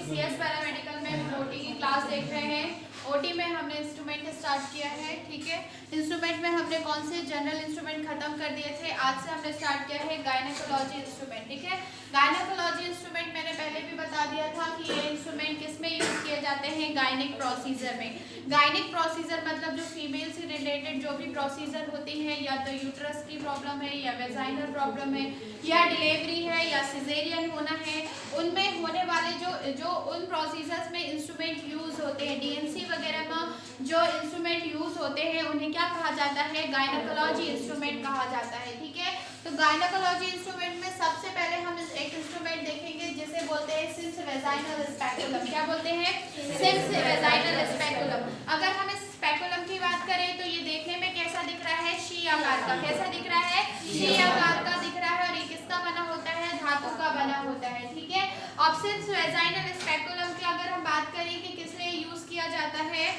CS paramedical में हम OT की क्लास देख रहे हैं। ओटी में हमने इंस्ट्रूमेंट स्टार्ट किया है, ठीक है। इंस्ट्रूमेंट में हमने कौन से जनरल इंस्ट्रूमेंट खत्म कर दिए थे, आज से हमने स्टार्ट किया है गायनेकोलॉजी इंस्ट्रूमेंट, ठीक है। गायनेकोलॉजी इंस्ट्रूमेंट मैंने पहले भी बता दिया था कि ये इंस्ट्रूमेंट किस में यूज किए जाते हैं, गायनिक प्रोसीजर में। गायनिक प्रोसीजर मतलब जो फीमेल से रिलेटेड जो भी प्रोसीजर होती है, या तो यूट्रस की प्रॉब्लम है, या वेजाइनल प्रॉब्लम है, या डिलीवरी है, या सिजेरियन होना है, उनमें होने वाले जो उन प्रोसीजर्स में इंस्ट्रूमेंट यूज होते हैं, डीएनसी वगैरह में जो इंस्ट्रूमेंट यूज होते हैं उन्हें क्या कहा जाता है, गायनेकोलॉजी इंस्ट्रूमेंट कहा जाता है, ठीक है। तो गायनेकोलॉजी इंस्ट्रूमेंट में सबसे पहले हम एक इंस्ट्रूमेंट देखेंगे जिसे बोलते हैं सिम्स वेजाइनल स्पेकुलम। क्या बोलते हैं? Sims vaginal speculum. अगर हम इस स्पेकुलम की बात करें तो ये देखने में कैसा दिख रहा है, शी आकार का। कैसा दिख रहा है? शी आकार का दिख रहा है, और ये किसका बना होता है? धातु का बना होता है, ठीक है। अब सिम्स वेजाइनल स्पेकुलम की अगर हम बात करें कि किस लिए यूज किया जाता है,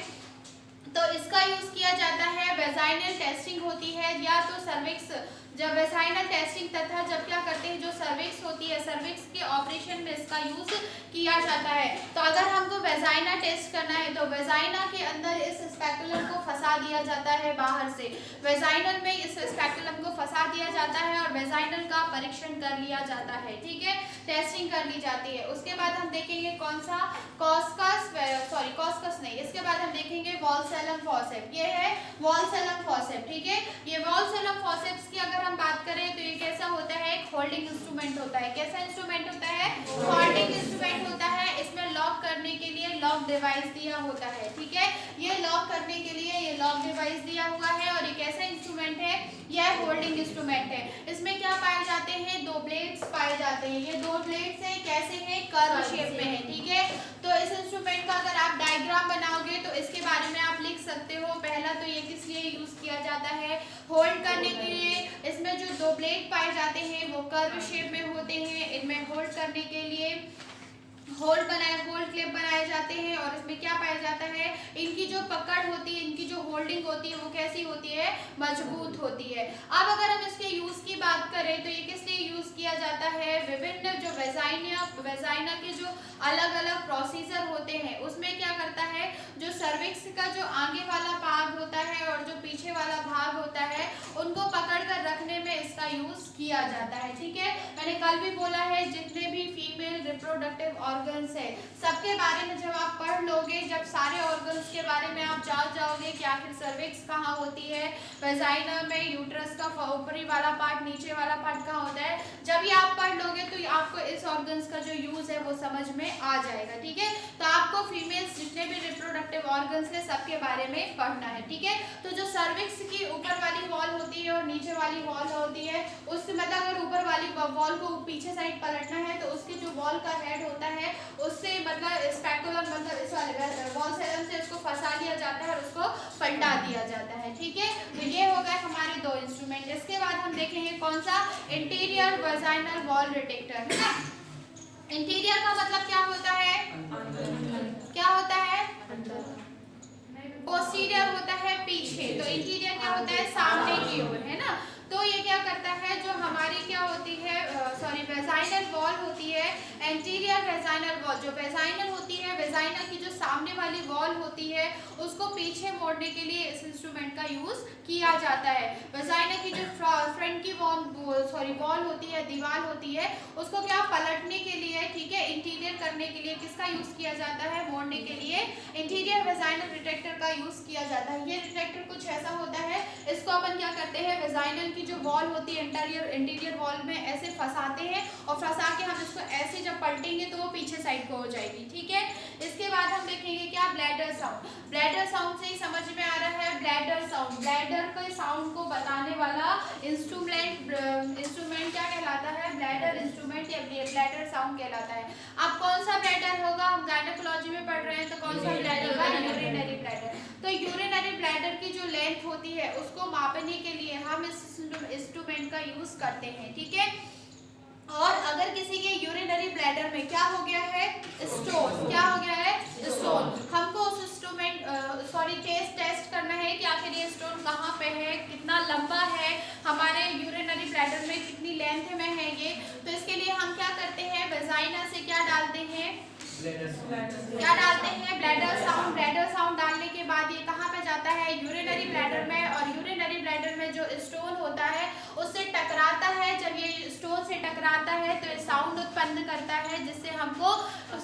तो इसका यूज किया जाता है वेजाइनल टेस्टिंग होती है, या तो सर्विक्स, जब वेजाइनल टेस्टिंग तथा जब क्या करते हैं जो सर्विक्स होती है, सर्विक्स के ऑपरेशन में इसका यूज किया जाता है। तो अगर हमको वेजाइना टेस्ट करना है तो वेजाइना के अंदर इस स्पेकुलम को फंसा दिया जाता है बाहर से, वेजाइनल में इस स्पेकुलम को फंसा दिया जाता है और वेजाइनल का परीक्षण कर लिया जाता है, ठीक है, टेस्टिंग कर ली जाती है। उसके बाद हम देखेंगे कौन सा, कॉस्कस नहीं, इसके बाद हम देखेंगे वॉल्सेलम फॉर्सेप्स। ये है वॉल्सेलम फॉर्सेप्स, ठीक है। ये वॉल्सेलम फॉर्सेप्स की अगर हम बात करें तो ये कैसा होता है, एक होल्डिंग इंस्ट्रूमेंट होता है। कैसा इंस्ट्रूमेंट होता है? होल्डिंग इंस्ट्रूमेंट होता है। इसमें लॉक करने के लिए लॉक डिवाइस दिया होता है, ठीक है। ये लॉक करने के लिए ये लॉक डिवाइस दिया हुआ है, और ये कैसा इंस्ट्रूमेंट है? यह होल्डिंग इंस्ट्रूमेंट है। इसमें क्या पाए जाते हैं? दो ब्लेड्स पाए जाते हैं। ये दो ब्लेड्स हैं, कैसे हैं? कर्व शेप में है, ठीक है। तो इस इंस्ट्रूमेंट का अगर आप डायग्राम बनाओगे तो इसके बारे में आप लिख सकते हो। पहला तो ये किस लिए यूज किया जाता है? होल्ड करने के लिए। इसमें जो दो ब्लेड पाए जाते हैं वो कर्व शेप में होते हैं। इनमें होल्ड करने के लिए होल्ड क्लिप बनाए जाते हैं, और इसमें क्या पाया जाता है? इनकी जो पकड़ होती है, इनकी जो होल्डिंग होती है वो कैसी होती है? मजबूत होती है। अब अगर हम इसके यूज की बात करें तो ये किस लिए यूज किया जाता है? विभिन्न जो वेजाइना के जो अलग अलग प्रोसीजर होते हैं उसमें क्या करता है, जो सर्विक्स का जो आगे वाला भाग होता है और जो पीछे वाला भाग होता है उनको पकड़ कर रखने में इसका यूज किया जाता है, ठीक है। मैंने कल भी बोला है जितने भी फीमेल रिप्रोडक्टिव ऑर्गन्स है सबके बारे में जब आप पढ़ लोगे, जब सारे ऑर्गन्स के बारे में आप जान जाओगे कि आखिर सर्विक्स कहाँ होती है, वेजाइना में यूट्रस का ऊपरी वाला पार्ट, नीचे वाला पार्ट कहाँ होता है, जब ये आप पढ़ लोगे तो आपको इस ऑर्गन्स का जो यूज है वो समझ में आ जाएगा, ठीक है। तो आपको फीमेल्स जितने भी रिप्रोडक्टिव ऑर्गन्स है सबके बारे में पढ़ना है, ठीक है। तो जो सर्विक्स की ऊपर वाली वॉल होती है और नीचे वाली वॉल होती है, उससे मतलब अगर ऊपर वाली वॉल को पीछे साइड पलटना है तो उसकी जो वॉल का हेड होता है उससे मतलब स्पेकुलम मतलब इस वाले वॉल्सेलम से उसको फंसा दिया जाता है और उसको पलटा दिया जाता है, ठीक है। तो ये हो गए हमारे दो इंस्ट्रूमेंट। इसके बाद हम देखेंगे कौन सा, इंटीरियर वेजाइनल वॉल डिटेक्टर, है ना। इंटीरियर का मतलब क्या होता है? क्या होता है? पोस्टीरियर होता है पीछे, तो इंटीरियर क्या होता है? सामने की ओर, है ना। तो ये क्या करता है, जो हमारी क्या होती है वेजाइनल वॉल होती है, एंटीरियर वेजाइनल वॉल, जो वेजाइनल होती है, वेजाइना की जो सामने वाली वॉल होती है उसको पीछे मोड़ने के लिए इस इंस्ट्रूमेंट का यूज किया जाता है। वेजाइना की जो फ्रंट की वॉल होती है, दीवार होती है, उसको क्या पलटने के लिए, ठीक है, इंटीरियर करने के लिए किसका यूज किया जाता है? मोड़ने के लिए इंटीरियर वेजाइनल डिटेक्टर का यूज किया जाता है। ये डिटेक्टर कुछ ऐसा होता है, इसको अपन क्या करते हैं, वेजाइनल की जो वॉल होती है इंटीरियर वॉल में ऐसे फंसाते हैं, और फंसा के हम इसको ऐसे जब पलटेंगे तो वो पीछे साइड को हो जाएगी, ठीक है। इसके बाद हम देखेंगे क्या, ब्लैडर साउंड। ब्लैडर साउंड से ही समझ में आ रहा है, ब्लैडर साउंड, ब्लैडर के साउंड को बताने वाला इंस्ट्रूमेंट क्या कहलाता है? ब्लैडर इंस्ट्रूमेंट या ब्लैडर साउंड कहलाता है। अब कौन सा ब्लैडर होगा, हम गायनेकोलॉजी में पढ़ रहे हैं तो कौन सा ब्लैडर होगा? Urinary bladder. तो यूरिनरी ब्लैडर की जो लेंथ होती है उसको मापने के लिए हम इस इंस्ट्रूमेंट का यूज करते हैं, ठीक है। और अगर किसी के यूरिनरी ब्लैडर में क्या हो गया है, स्टोन, क्या हो गया है, स्टोन, हमको उस इंस्ट्रूमेंट टेस्ट करना है कि आखिर ये स्टोन कहाँ पे है, कितना लंबा है, हमारे यूरिनरी ब्लैडर में कितनी लेंथ में है ये। तो इसके लिए हम क्या करते हैं, वेजाइना से क्या डालते हैं, क्या डालते हैं? Bladder sound. ब्लैडर साउंड डालने के बाद ये कहाँ पे जाता है? यूरिनरी ब्लैडर में। और यूरिनरी ब्लैडर में जो स्टोन होता है उससे टकराता है। जब ये स्टोन से टकराता है तो ये साउंड उत्पन्न करता है, जिससे हमको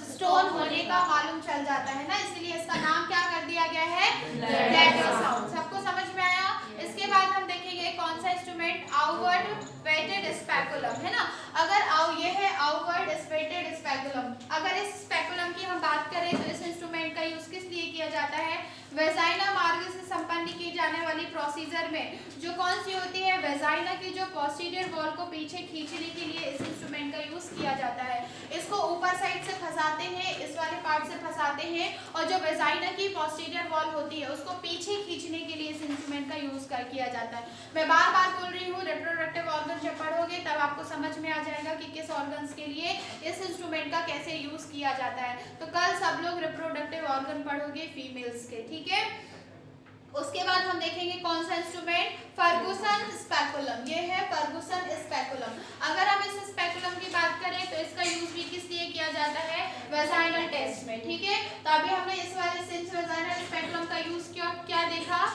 स्टोन होने का मालूम चल जाता है ना, इसलिए इसका नाम क्या कर दिया गया है? Bladder sound. सबको समझ में आया? इसके बाद हम देखेंगे कौन सा इंस्ट्रूमेंट? आउटवर्ड वेटेड स्पेकुलम, है ना। अगर ये है आउटवर्ड वेटेड स्पेकुलम। अगर इस स्पेकुलम की हम बात करें तो इस इंस्ट्रूमेंट का यूज किस लिए किया जाता है? वेजाइना मार्ग से संपन्न की जाने वाली प्रोसीजर में जो कौन सी होती है? वेजाइना की जो पोस्टीरियर वॉल को पीछे खींचने के लिए इस इंस्ट्रूमेंट का यूज किया जाता है। इसको ऊपर साइड से फंसाते हैं, इस वाले पार्ट से फंसाते हैं, और जो वेजाइना की पोस्टीरियर वॉल होती है उसको पीछे खींचने के लिए इस इंस्ट्रूमेंट का यूज किया जाता है। मैं बार बार बोल रही हूँ, रिप्रोडक्टिव ऑर्गन जब पढ़ोगे तब आपको समझ में आ जाएगा कि किस ऑर्गन्स के लिए इस इंस्ट्रूमेंट का कैसे यूज किया जाता है। तो कल सब लोग रिप्रोडक्टिव ऑर्गन पढ़ोगे फीमेल्स के, ठीक है। उसके बाद हम देखेंगे कौन सा इंस्ट्रूमेंट? Ferguson speculum. ये है फर्गुसन स्पेकुलम। अगर हम इस स्पेकुलम की बात करें तो इसका यूज भी किस लिए किया जाता है? वेजाइनल टेस्ट में, ठीक है। तो अभी हमने इस वाले सिंस वेजाइनल स्पेकुलम का यूज क्या देखा?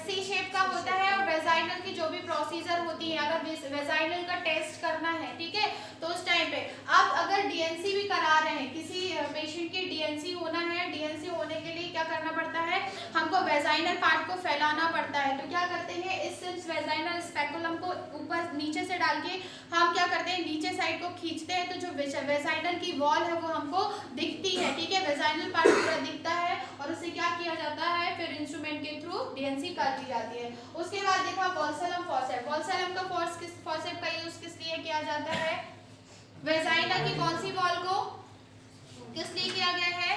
सी शेप का होता है, और वेजाइनल की जो भी प्रोसीजर होती है, अगर वेजाइनल का टेस्ट करना है, ठीक है, तो उस टाइम पे अब अगर डीएनसी भी करा रहे हैं, किसी पेशेंट की डीएनसी होना है, डीएनसी होने के लिए क्या करना पड़ता है? हमको वेजाइनल पार्ट को फैलाना पड़ता है। तो क्या करते हैं? इस वेजाइनल स्पेकुलम को ऊपर नीचे से डाल के हम क्या करते हैं? नीचे साइड को खींचते हैं, तो जो वेजाइनल की वॉल है वो हमको दिखती है, ठीक है। वेजाइनल पार्ट पूरा दिखता है, और उसे क्या किया जाता है? फिर इंस्ट्रूमेंट के थ्रू डीएनसी कर दी जाती है। उसके बाद देखा वॉल्सेलम फॉर्सेप्स। वॉल्सेलम का फॉर्सेप्स का यूज किस लिए किया जाता है? वेजाइना की कौन सी वॉल को किस लिए किया गया है?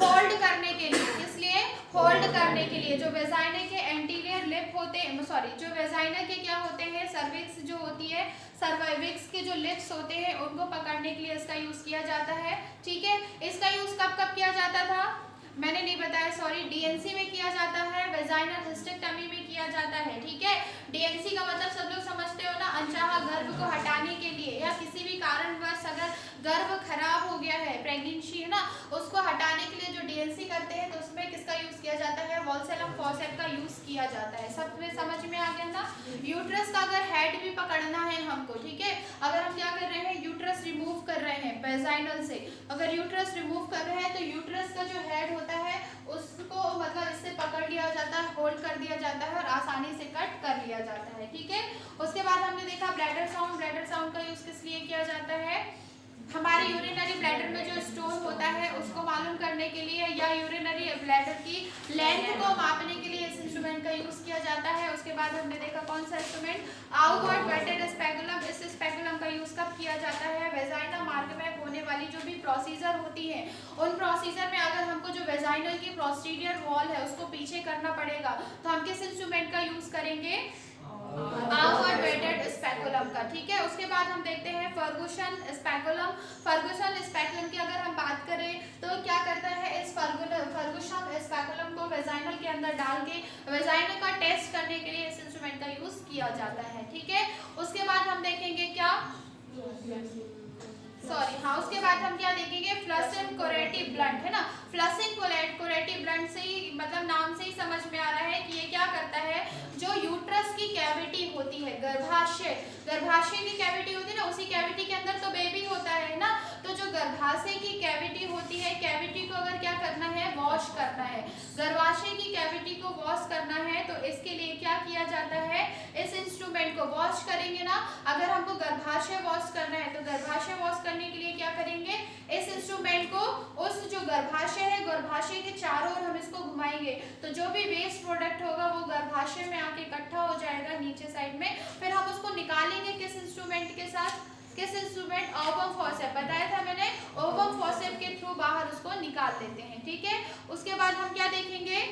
होल्ड करने के लिए। किस लिए? होल्ड करने के लिए। जो वेजाइना के एंटीरियर लिप होते हैं, सॉरी, जो वेजाइना के क्या होते हैं? सर्विक्स जो होती है, सर्वाइविक्स के जो लिप्स होते हैं उनको पकड़ने के लिए इसका यूज किया जाता है, ठीक है। इसका यूज कब कब किया जाता था? मैंने नहीं बताया, सॉरी। डीएनसी में किया जाता है, वेजाइनल हिस्टेक्टमी में किया जाता है, ठीक है। डीएनसी का मतलब सब लोग समझते हो ना, अनचाहा गर्भ को हटाने के लिए, या किसी भी कारणवश अगर गर्भ खराब हो गया है, प्रेगनेंसी है ना, उसको हटाने के लिए जो डीएनसी करते हैं तो उसमें किसका यूज किया जाता है? वॉल्सेलम फॉर्सेप्स का यूज किया जाता है। सब में समझ में आ गया ना। यूट्रस का अगर हेड भी पकड़ना है हमको, ठीक है, अगर हम क्या कर रहे हैं? यूट्रस रिमूव कर रहे हैं वेजाइनल से, अगर यूट्रस रिमूव कर रहे हैं तो यूट्रस का जो हेड होता है उसको मतलब इससे पकड़ लिया जाता है, होल्ड कर दिया जाता है, और आसानी से कट कर लिया जाता है, ठीक है। उसके बाद हमने देखा ब्लैडर साउंड। ब्लैडर साउंड का यूज किस लिए किया जाता है? हमारे यूरिनरी ब्लैडर में जो स्टोन होता है उसको मालूम करने के लिए, या यूरिनरी ब्लैडर की लेंथ को मापने के लिए इस इंस्ट्रूमेंट का यूज किया जाता है। उसके बाद हमने देखा कौन सा इंस्ट्रूमेंट? Outward weighted speculum. इस स्पेकुलम का यूज कब किया जाता है? वेजाइना मार्ग में होने वाली जो भी प्रोसीजर होती है, उन प्रोसीजर में अगर हमको जो वेजाइनल की पोस्टीरियर वॉल है उसको पीछे करना पड़ेगा, तो हम किस इंस्ट्रूमेंट का यूज करेंगे? आउटवर्ड वेटेड स्पेकुलम का, ठीक है। उसके बाद हम देखते हैं फर्गुसन स्पेकुलम। फर्गुसन स्पेकुलम की अगर हम बात करें तो क्या करता है? इस फर्गुसन स्पेकुलम को वेजाइनल के अंदर डाल के वेजाइनल का टेस्ट करने के लिए इस इंस्ट्रूमेंट का यूज किया जाता है, ठीक है। उसके बाद हम देखेंगे क्या? सॉरी, हाँ, उसके बाद हम क्या देखेंगे? फ्लशिंग कोरेटिव ब्लंट, है ना। फ्लशिंग कोरेटिव ब्लंट से ही मतलब नाम से ही समझ में आ रहा है कि ये क्या करता है? जो यूट्रस की कैविटी होती है, गर्भाशय की कैविटी होती है ना, उसी कैविटी के अंदर तो बेबी होता है ना, तो जो गर्भाशय की कैविटी होती है, कैविटी को अगर क्या करना है? वॉश करना है। गर्भाशय की कैविटी को वॉश करना है तो इसके लिए क्या किया जाता है? इस इंस्ट्रूमेंट को वॉश करेंगे ना। अगर हमको गर्भाशय वॉश करना है तो गर्भाशय वॉश करने के लिए क्या करेंगे? इस इंस्ट्रूमेंट को उस जो गर्भाशय है, गर्भाशय के चारों ओर हम इसको घुमाएंगे, तो जो भी वेस्ट प्रोडक्ट होगा वो गर्भाशय में आके इकट्ठा हो जाएगा नीचे साइड में। फिर हम उसको निकालेंगे किस इंस्ट्रूमेंट के साथ? किस इंस्ट्रूमेंट? Ovum forceps. बताया था मैंने, ओवम फॉर्सेप्स के थ्रू बाहर उसको निकाल देते हैं, ठीक है। उसके बाद हम क्या देखेंगे?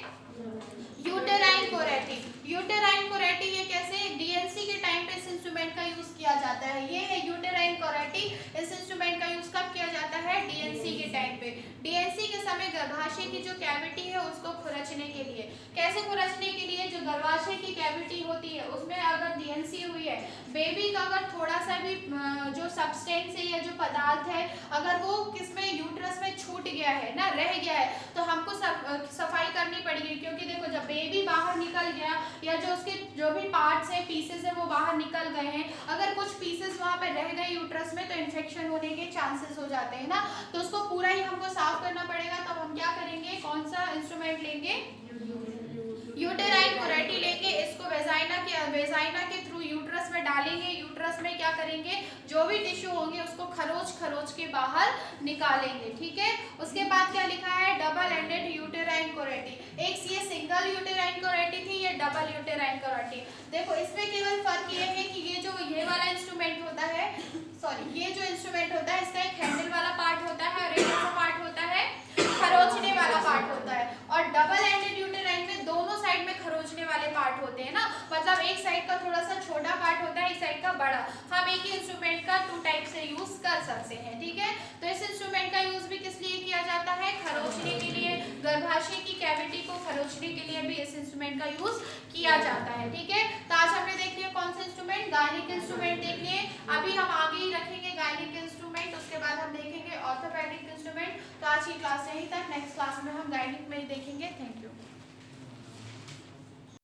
यूटेराइन कोरेटी। यूटेराइन कोरेटी ये कैसे? डीएनसी के टाइम पे इस इंस्ट्रूमेंट का यूज किया जाता है। ये है यूटेराइन कोरेटी। इस इंस्ट्रूमेंट का यूज कब किया जाता है? डीएनसी के टाइम पे। डीएनसी के समय गर्भाशय की जो कैविटी है उसको खुरचने के लिए। कैसे खुरचने के लिए? जो गर्भाशय की कैविटी होती है उसमें अगर डीएनसी हुई है, बेबी का अगर थोड़ा सा भी जो सब्सटेंस है या जो पदार्थ है अगर वो किसमें यूट्रस में छूट गया है ना, रह गया है, तो हमको सफाई करनी पड़ेगी। क्योंकि देखो जब बेबी बाहर निकल गया या जो उसके जो भी पार्ट्स है, पीसेस है, वो बाहर निकल गए हैं, अगर कुछ पीसेस वहाँ पे रह गए यूट्रस में तो इन्फेक्शन होने के चांसेस हो जाते हैं ना, तो उसको पूरा ही हमको साफ करना पड़ेगा। तब हम क्या करेंगे? कौन सा इंस्ट्रूमेंट लेंगे? यूटेराइन कुरेटी लेंगे। इसको वेजाइना के थ्रू यूट्रस में डालेंगे। यूट्रस में क्या करेंगे? जो भी टिश्यू होंगे उसको खरोच के बाहर निकालेंगे। ठीक है। उसके बाद क्या लिखा है? Double ended uterine curette. एक ये सिंगल यूटेराइन कुरेटी थी, ये डबल यूटेराइन कुरेटी। देखो इसमें केवल फर्क ये है कि ये वाला इंस्ट्रूमेंट होता है, ये जो इंस्ट्रूमेंट होता है इसका एक हैंडल वाला पार्ट होता है और एक ऐसा पार्ट होता है खरोचने वाला पार्ट होता है। और डबल एंडेड यूटेराइन में दोनों साइड में खरोचने वाले पार्ट होते हैं ना, मतलब एक साइड का थोड़ा सा छोटा पार्ट होता है, एक साइड का बड़ा। हम एक ही इंस्ट्रूमेंट का 2 टाइप से यूज कर सकते हैं। ठीक है। तो इस इंस्ट्रूमेंट का यूज भी किस लिए किया जाता है? खरोचने के लिए। गर्भाशय की कैविटी को खरोचने के लिए भी इस इंस्ट्रूमेंट का यूज किया जाता है। ठीक है। तो आज हमने देख लिया कौन सा इंस्ट्रूमेंट? गायनिक इंस्ट्रूमेंट देख लिए। अभी हम आगे ही रखेंगे गायनिक इंस्ट्रूमेंट, उसके बाद हम देखेंगे ऑर्थोपेडिक इंस्ट्रूमेंट। तो आज की क्लास यहीं तक। नेक्स्ट क्लास में हम गायनिक में ही देखेंगे। Thank you.